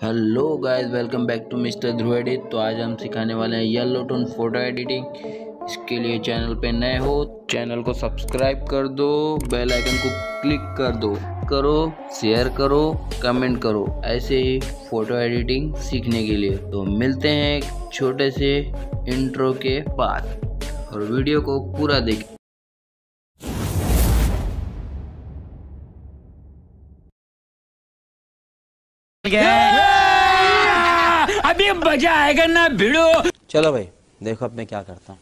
Hello guys, welcome back to mister Dhruv edit. तो आज हम सिखाने वाले हैं येलो टोन फोटो एडिटिंग। इसके लिए चैनल पे नए हो, चैनल को सब्सक्राइब कर दो, बेल आइकन को क्लिक करो, शेयर करो, कमेंट करो, ऐसे ही फोटो एडिटिंग सीखने के लिए। तो मिलते हैं एक छोटे से इंट्रो के बाद और वीडियो को पूरा देखें। अभी मजा आएगा ना भिड़ो। चलो भाई, देखो अब मैं क्या करता हूँ।